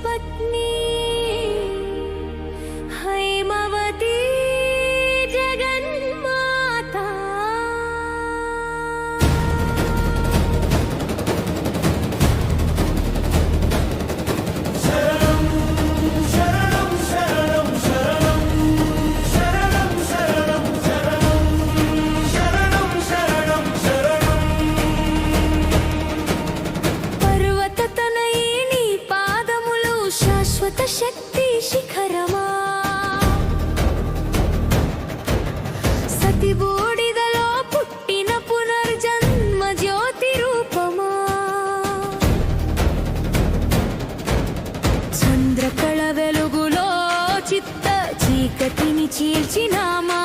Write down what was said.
पत्नी हैमवती जगन्माता। शक्ति शिखरमा सति बूडिदलो पुट्टिन पुनर्जन्म ज्योति रूपमा चंद्रकళ వెలుగులో చిత్త చీకటిని చీల్చిన మా